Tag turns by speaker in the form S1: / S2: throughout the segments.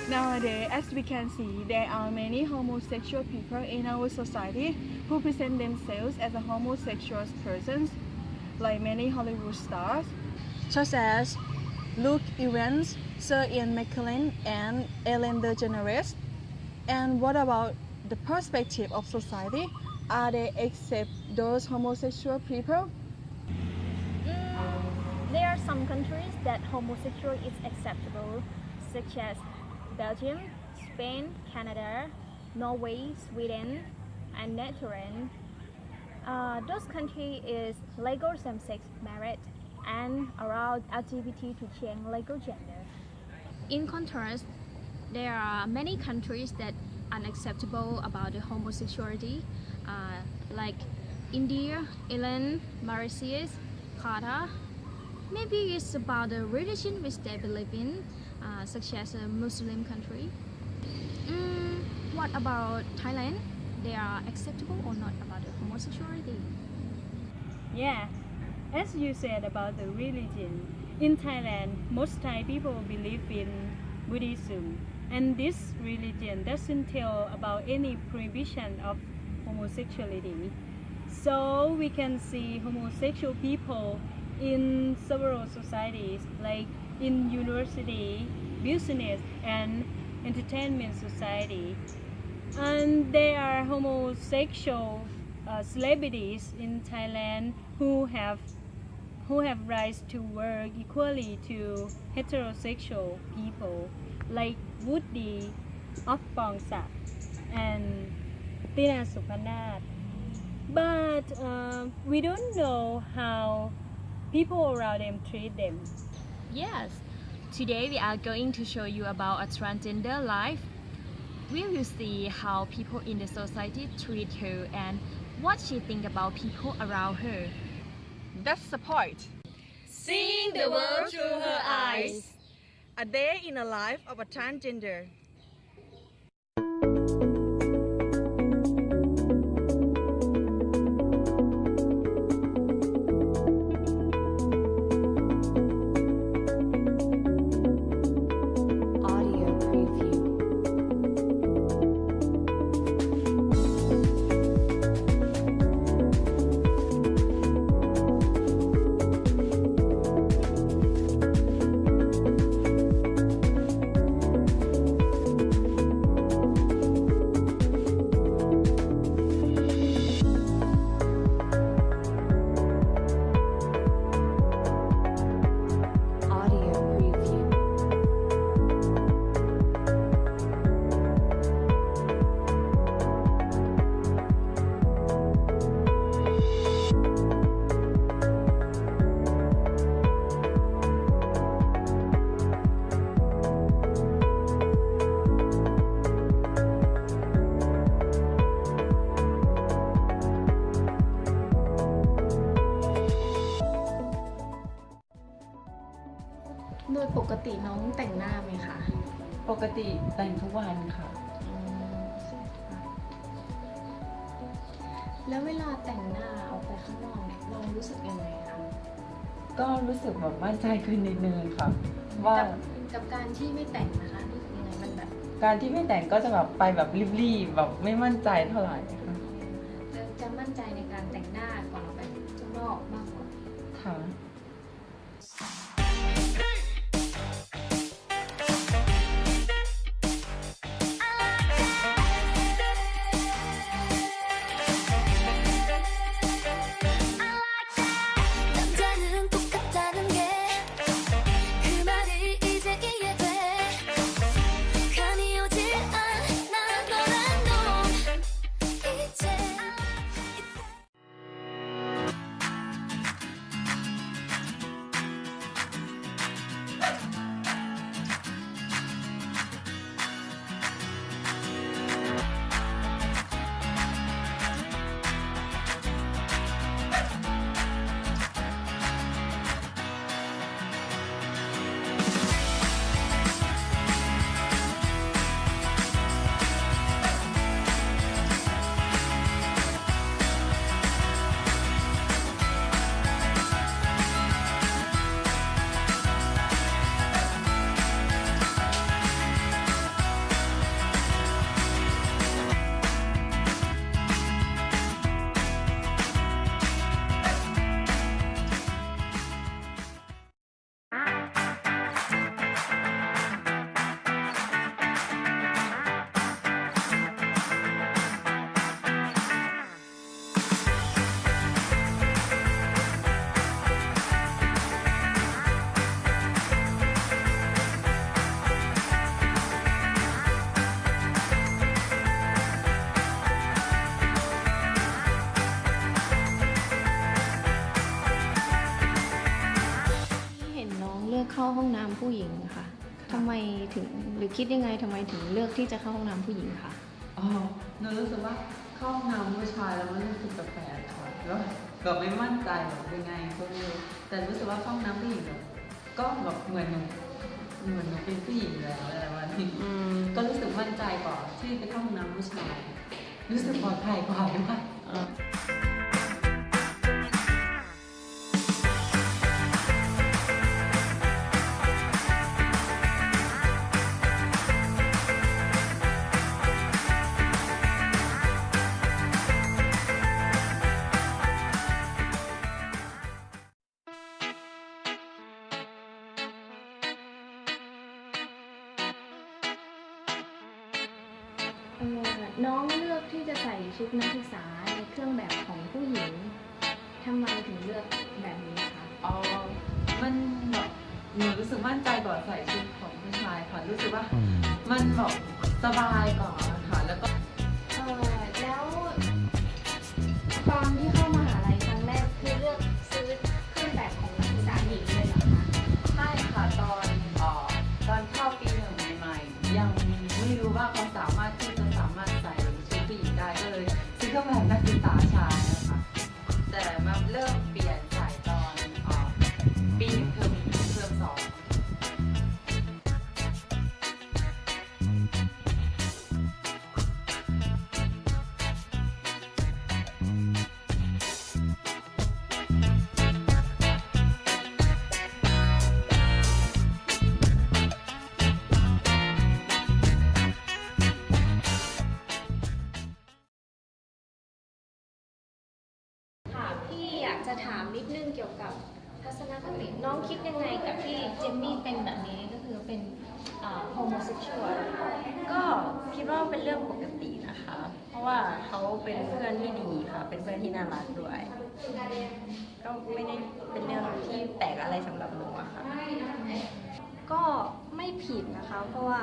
S1: Nowadays, as we can see, there are many homosexual people in our society who present themselves as a homosexual persons, like many Hollywood stars, such as Luke Evans, Sir Ian McKellen, and Ellen DeGeneres. And what about the perspective of society? Are they accept those homosexual people?
S2: There are some countries that homosexual is acceptable, such as Belgium, Spain, Canada, Norway, Sweden, and Netherlands. Those countries is legal same-sex marriage and allow LGBT to change legal gender. In contrast, there are many countries that are unacceptable about the homosexuality, like India, Iran, Mauritius, Qatar. Maybe it's about the religion which they believe in, such as a Muslim country. What about Thailand? They are acceptable or not about the homosexuality?
S3: Yeah, as you said about the religion, in Thailand, most Thai people believe in Buddhism, and this religion doesn't tell about any prohibition of homosexuality. So we can see homosexual people in several societies, like in university, business, and entertainment society. And there are homosexual celebrities in Thailand who have rights to work equally to heterosexual people, like Woody Oppongsak and Tina Supanat. But we don't know how people around them treat them.
S2: Yes, today we are going to show you about a transgender life. We will see how people in the society treat her and what she thinks about people around her.
S1: That's the point.
S4: Seeing the world through her eyes.
S1: A day in the life of a transgender.
S5: Audio preview. Audio preview.
S6: โดยปกติน้องแต่งหน้าไหมคะ
S7: ปกติแต่งทุกวันค่ะ
S6: แล้วเวลาแต่งหน้าออกไปข้างนอกเนี่ยเรารู้สึกยังไงคะ
S7: ก็รู้สึกแบบมั่นใจขึ้นนิดนึงค่ะ ว่า
S6: กับการที่ไม่แต่งนะคะรู้สึกยังไงมันแบบ
S7: การที่ไม่แต่งก็จะแบบไปแบบรีบๆแบบไม่มั่นใจเท่าไหร่ค่ะ
S6: จะมั่นใจในการแต่งหน้าก่อนออกไปข้างนอกมากกว่า
S7: ค่ะ
S4: 남자는 똑같다는 게 그 말이 이제 이해돼 감이 오질 않아 너란 놈 이제
S6: เข้าห้องน้ำผู้หญิงค่ะทำไมถึงหรือคิดยังไงทำไมถึงเลือกที่จะเข้าห้องน้ำผู้หญิงคะ
S7: อ๋อหนูรู้สึกว่าเข้าห้องน้ำผู้ชายแล้วมันรู้สึกแปลกๆค่ะแล้วแบบไม่มั่นใจแบบยังไงก็ไม่รู้แต่รู้สึกว่าเข้าห้องน้ำผู้หญิงแบบก็แบบเหมือนหนูเป็นผู้หญิงแล้วอะไรประมาณนี้ก็รู้สึกมั่นใจกว่าที่ไปเข้าห้องน้ำผู้ชาย รู้สึกปลอดภัยกว่าด้วย
S6: น้องเลือกที่จะใส่ชุดนักศึกษาในเครื่องแบบของผู้หญิงทำไมถึงเลือกแบบนี้คะ
S7: อ๋อ มันแบบหนูรู้สึกมั่นใจกว่าใส่ชุดของผู้ชายค่ะ รู้สึกว่ามันแบบสบายกว่าค่ะ แล้วก็
S6: แล้วตอนที่เข้ามหาลัยครั้งแรกคือเลือกซื้อเครื่องแบบของนักศึกษาหญิงเลยเหรอคะ
S7: ใช่ค่ะตอนเข้าปีหนึ่งใหม่ๆยังไม่รู้ว่าเขาสามารถใส่ชุดผู้หญิงได้ก็เลยซื้อเครื่องแบบนักศึกษาชายนะคะแต่มาเริ่มเปลี่ยนใส่ตอนปีหนึ่งเทอมสอง
S6: ค่ะพี่อยากจะถามนิดนึงเกี่ยวกับทัศนคติน้องคิดยังไงกับที่เจนนี่เป็นแบบนี้ก็คือเป็นhomosexual
S8: ก็คิดว่าเป็นเรื่องปกตินะคะ เพราะว่าเขาเป็นเพื่อนที่ดีค่ะ เป็นเพื่อนที่น่ารักด้วย ก็ไม่ได้เป็นเรื่องที่แปลกอะไรสำหรับหนูอะค่ะ
S6: ก็ไม่ผิดนะคะ เพราะว่า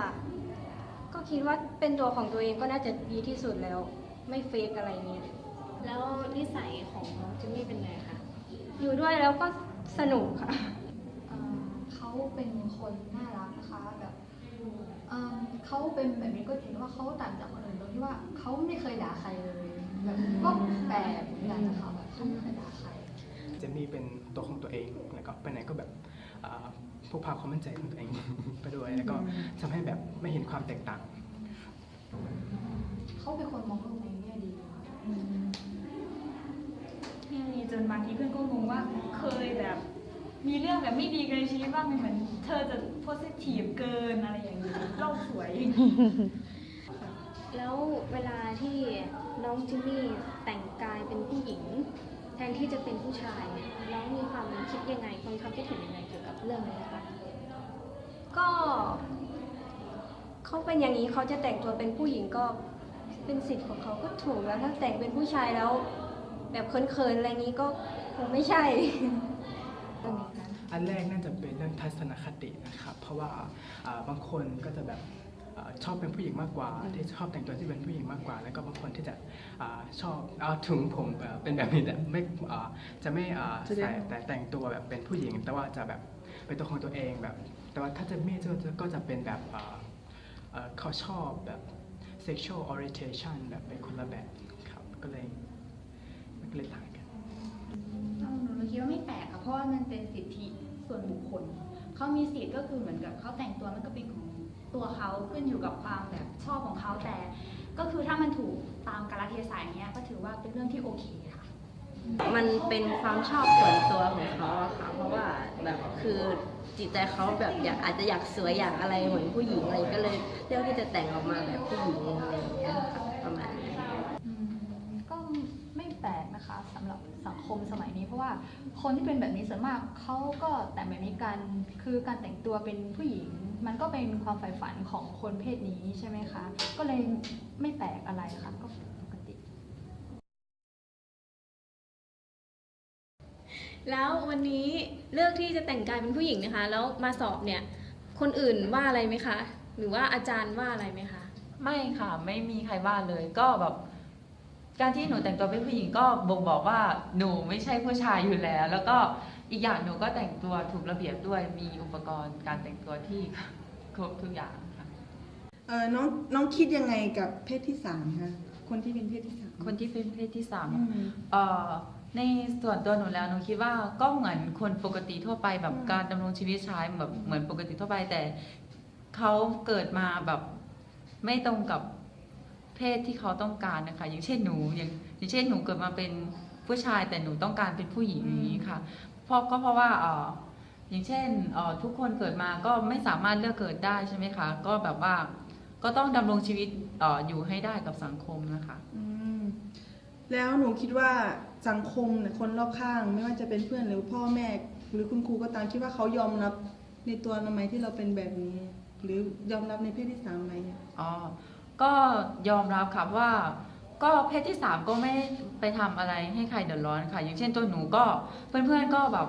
S6: ก็คิดว่าเป็นตัวของตัวเองก็น่าจะดีที่สุดแล้วไม่เฟกอะไรเงี้ยแล้วนิสัยของน้องเจนนี่เป็นไงคะอยู่ด้วยแล้วก็สนุกค่ะ
S9: เขาเป็นคนน่ารักนะคะแบบเขาเป็นแบบนี้ก็เห็นว่าเขาต่างจากคนอื่นตรงที่ว่าเขาไม่เคยด่าใครเลยแบบก็แปลกเหมือนกันนะคะแบบเขาไม่เคยด่าใคร
S10: เจนนี่เป็นตัวของตัวเองแล้วก็ไปไหนก็แบบพกพาความมั่นใจของตัวเอง ไปด้วยแล้วก็ทำให้แบบไม่เห็นความแตกต่าง
S9: เขาเป็นคนมองโลกในแง่ดีค่ะ
S1: ที่มีจนบางทีเพื่อนก็งงว่าเคยแบบมีเรื่องแบบไม่ดีในชีวิตบ้างไหมเหมือนเธอจะโพสิทีฟเกินอะไรอย่างนี้โลกสวย
S6: แล้วเวลาที่น้องจิมมี่แต่งกายเป็นผู้หญิง แทนที่จะเป็นผู้ชายน้องมีความคิดยังไงความคิดเห็นยังไงเกี่ยวกับเรื่องนี้นะคะก็เขาเป็นอย่างนี้เขาจะแต่งตัวเป็นผู้หญิงก็เป็นสิทธิ์ของเขาก็ถูกแล้วถ้าแต่งเป็นผู้ชายแล้ว แบบเขินๆอะไรนี้ก็คงไม่ใช่
S10: อันแรกน่าจะเป็นเรื่องทัศนคตินะครับ เพราะว่าบางคนก็จะแบบชอบเป็นผู้หญิงมากกว่า ที่ชอบแต่งตัวที่เป็นผู้หญิงมากกว่า แล้วก็บางคนที่จะชอบถึงผมเป็นแบบนี้แต่ไม่จะไม่ใส่แต่แต่งตัวแบบเป็นผู้หญิง แต่ว่าจะแบบเป็นตัวของตัวเองแบบ แต่ว่าถ้าจะไม่ก็จะเป็นแบบเขาชอบแบบ sexual orientation แบบเป็นคนละแบบครับก็เลยต่างกัน
S9: หนูคิดว่าไม่แปลกค่ะเพราะว่ามันเป็นสิทธิส่วนบุคคลเขามีสิทธิ์ก็คือเหมือนกับเขาแต่งตัวมันก็เป็นของตัวเขาขึ้นอยู่กับความแบบชอบของเขาแต่ก็คือถ้ามันถูกตามกาลเทศะอย่างเงี้ยก็ถือว่าเป็นเรื่องที่โอเคค่ะ
S8: มันเป็นความชอบส่วนตัวของเขาอะค่ะ เพราะว่าแบบคือจิตใจเขาแบบอาจจะอยากสวยอยากอะไรเหมือนผู้หญิงอะไรก็เลยเลือกที่จะแต่งออกมาแบบผู้หญิงอะไรอย่างเงี้ยค่ะประมาณนี้
S9: ก็ไม่แปลกนะคะสำหรับสังคมสมัยนี้เพราะว่าคนที่เป็นแบบนี้ส่วนมากเขาก็แต่งแบบนี้กันคือการแต่งตัวเป็นผู้หญิง มันก็เป็นความใฝ่ฝันของคนเพศนี้ใช่ไหมคะก็เลยไม่แปลกอะไรค่ะก็ปกติ
S6: แล้ววันนี้เลือกที่จะแต่งกายเป็นผู้หญิงนะคะ แล้วมาสอบเนี่ยคนอื่นว่าอะไรไหมคะ หรือว่าอาจารย์ว่าอะไรไหมคะ
S7: ไม่ค่ะไม่มีใครว่าเลยก็แบบการที่หนูแต่งตัวเป็นผู้หญิงก็บ่งบอกว่าหนูไม่ใช่ผู้ชายอยู่แล้ว แล้วก็ อีกอย่างหนูก็แต่งตัวถูกระเบียบด้วยมีอุปกรณ์การแต่งตัวที่ ครบทุกอย่างค่ะ
S1: น้องคิดยังไงกับเพศที่3คะคนที่เป็นเพศที่3
S7: คนที่เป็นเพศที่สาม
S1: อืม
S7: ในส่วนตัวหนูแล้วหนูคิดว่าก็เหมือนคนปกติทั่วไปแบบการดำรงชีวิตใช้แบบเหมือนปกติทั่วไปแต่เขาเกิดมาแบบไม่ตรงกับเพศที่เขาต้องการนะคะอย่างเช่นหนูอย่างเช่นหนูเกิดมาเป็นผู้ชายแต่หนูต้องการเป็นผู้หญิงอย่างนี้ค่ะเพราะว่าอย่างเช่นทุกคนเกิดมาก็ไม่สามารถเลือกเกิดได้ใช่ไหมคะก็แบบว่าก็ต้องดำรงชีวิตอยู่ให้ได้กับสังคมนะคะ
S1: แล้วหนูคิดว่าสังคมคนรอบข้างไม่ว่าจะเป็นเพื่อนหรือพ่อแม่หรือคุณครูก็ตามคิดว่าเขายอมรับในตัวเราไหมที่เราเป็นแบบนี้ หรือยอมรับในเพศที่3ไหม
S7: ก็ยอมรับค่ะว่าก็เพศที่3ก็ไม่ไปทำอะไรให้ใครเดือดร้อนค่ะอย่างเช่นตัวหนูก็เพื่อนๆก็แบบ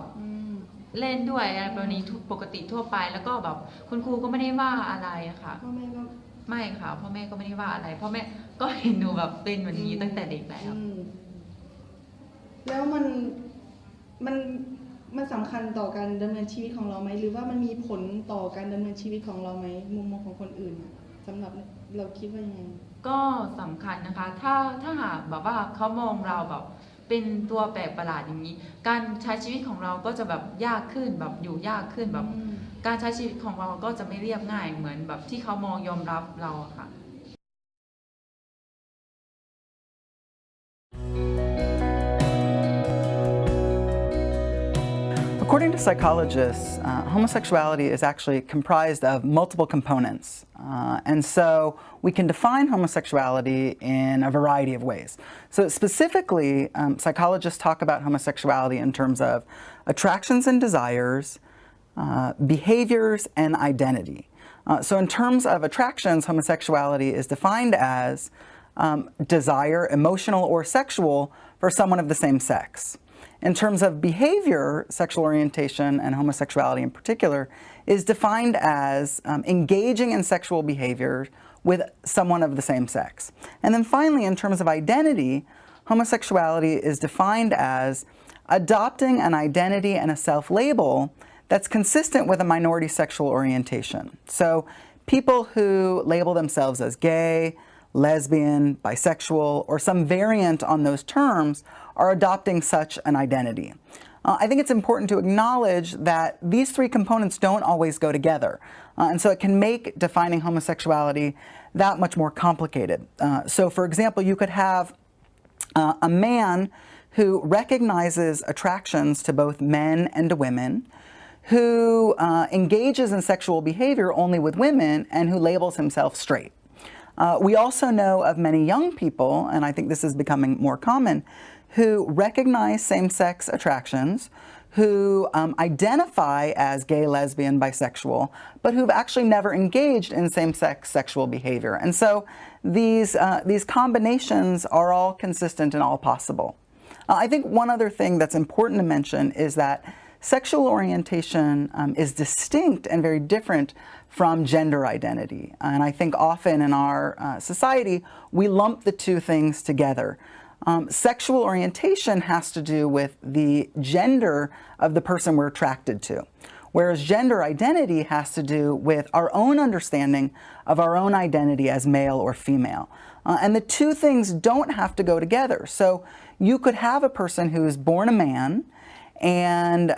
S7: เล่นด้วยอะไรแบบนี้ปกติทั่วไปแล้วก็แบบคุณครูก็ไม่ได้ว่าอะไรค่ะ
S1: พ่อแม่ก็
S7: ไม่ค่ะพ่อแม่ก็ไม่ได้ว่าอะไรพ่อแม่ก็เห็นหนูแบบเป็นแบบนี้ตั้งแต่เด็ก
S1: แล้วมันสำคัญต่อการดำเนินชีวิตของเราไหมหรือว่ามันมีผลต่อการดำเนินชีวิตของเราไหมมุมมองของคนอื่นสำหรับเราคิดว่ายังไง
S7: ก็สำคัญนะคะถ้าหากแบบว่าเขามองเราแบบเป็นตัวแปลกประหลาดอย่างนี้การใช้ชีวิตของเราก็จะแบบยากขึ้นแบบอยู่ยากขึ้นแบบการใช้ชีวิตของเราก็จะไม่เรียบง่ายเหมือนแบบที่เขามองยอมรับเราค่ะ
S11: According to psychologists, homosexuality is actually comprised of multiple components. And so we can define homosexuality in a variety of ways. So specifically, psychologists talk about homosexuality in terms of attractions and desires, behaviors, and identity. So in terms of attractions, homosexuality is defined as desire, emotional or sexual, for someone of the same sex. In terms of behavior, sexual orientation and homosexuality in particular is defined as engaging in sexual behavior with someone of the same sex. And then finally, in terms of identity, homosexuality is defined as adopting an identity and a self-label that's consistent with a minority sexual orientation. So people who label themselves as gay, lesbian, bisexual, or some variant on those terms are adopting such an identity. I think it's important to acknowledge that these three components don't always go together. And so it can make defining homosexuality that much more complicated. So for example, you could have a man who recognizes attractions to both men and to women, who engages in sexual behavior only with women, and who labels himself straight. We also know of many young people, and I think this is becoming more common, who recognize same-sex attractions, who identify as gay, lesbian, bisexual, but who've actually never engaged in same-sex sexual behavior. And so these combinations are all consistent and all possible. I think one other thing that's important to mention is that sexual orientation is distinct and very different from gender identity. And I think often in our society, we lump the two things together. Sexual orientation has to do with the gender of the person we're attracted to, whereas gender identity has to do with our own understanding of our own identity as male or female. And the two things don't have to go together. So you could have a person who is born a man and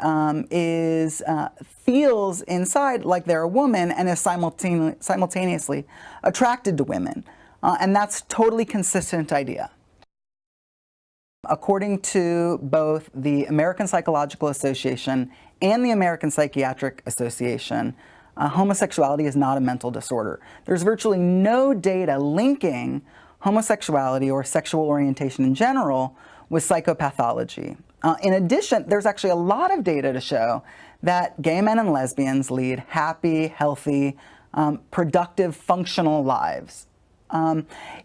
S11: feels inside like they're a woman and is simultaneously attracted to women. And that's totally consistent idea. According to both the American Psychological Association and the American Psychiatric Association, homosexuality is not a mental disorder. There's virtually no data linking homosexuality or sexual orientation in general with psychopathology. In addition, there's actually a lot of data to show that gay men and lesbians lead happy, healthy, productive, functional lives.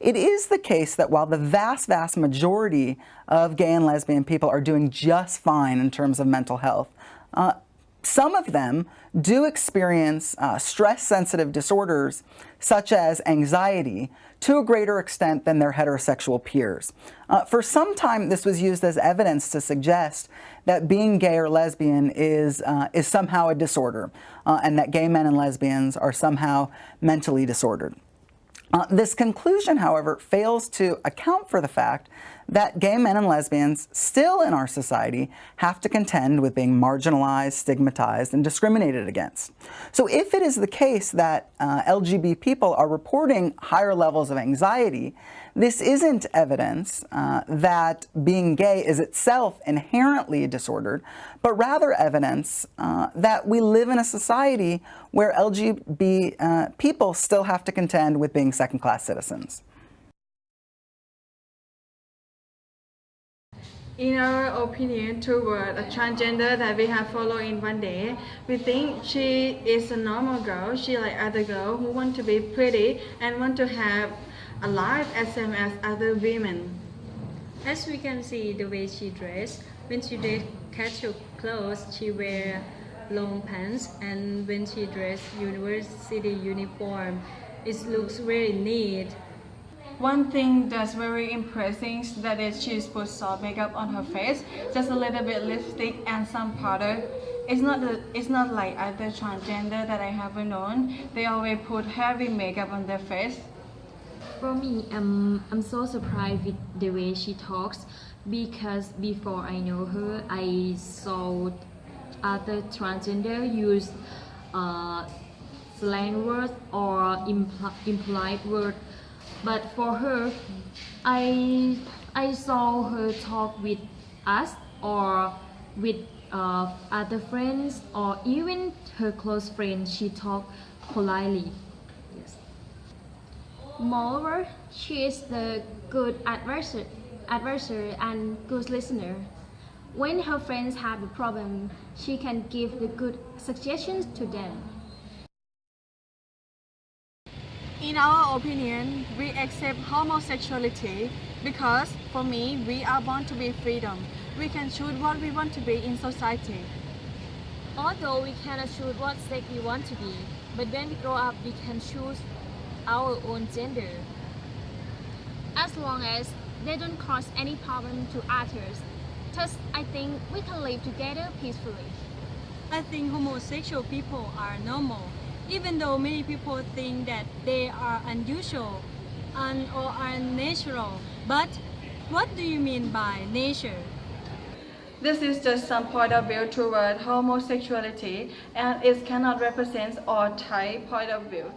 S11: It is the case that while the vast, vast majority of gay and lesbian people are doing just fine in terms of mental health, Some of them do experience stress-sensitive disorders such as anxiety to a greater extent than their heterosexual peers. For some time, this was used as evidence to suggest that being gay or lesbian is somehow a disorder, and that gay men and lesbians are somehow mentally disordered. This conclusion, however, fails to account for the fact that gay men and lesbians still in our society have to contend with being marginalized, stigmatized, and discriminated against. So if it is the case that LGBT people are reporting higher levels of anxiety, this isn't evidence that being gay is itself inherently disordered, but rather evidence that we live in a society where LGBT people still have to contend with being second-class citizens.
S1: In our opinion, toward a transgender that we have followed in one day, we think she is a normal girl. She like other girls who want to be pretty and want to have a life as same as other women.
S3: As we can see the way she dressed, when she dressed casual clothes, she wear long pants, and when she dressed university uniform, it looks very neat.
S1: One thing that's very impressive is that she's put soft makeup on her face, just a little bit lipstick and some powder. It's not like other transgender that I haven't known. They always put heavy makeup on their face.
S12: For me, I'm so surprised with the way she talks, because before I know her, I saw other transgender use slang words or implied words. But for her, I saw her talk with us or with other friends or even her close friends. She talked politely. Yes.
S2: Moreover, she is the good advisor and good listener. When her friends have a problem, she can give the good suggestions to them.
S1: In our opinion, we accept homosexuality because, for me, we are born to be freedom. We can choose what we want to be in society.
S2: Although we cannot choose what sex we want to be, but when we grow up, we can choose our own gender. As long as they don't cause any problem to others, thus I think we can live together peacefully.
S3: I think homosexual people are normal, even though many people think that they are unusual or unnatural. But what do you mean by nature?
S1: This is just some point of view toward homosexuality, and it cannot represent all Thai point of view.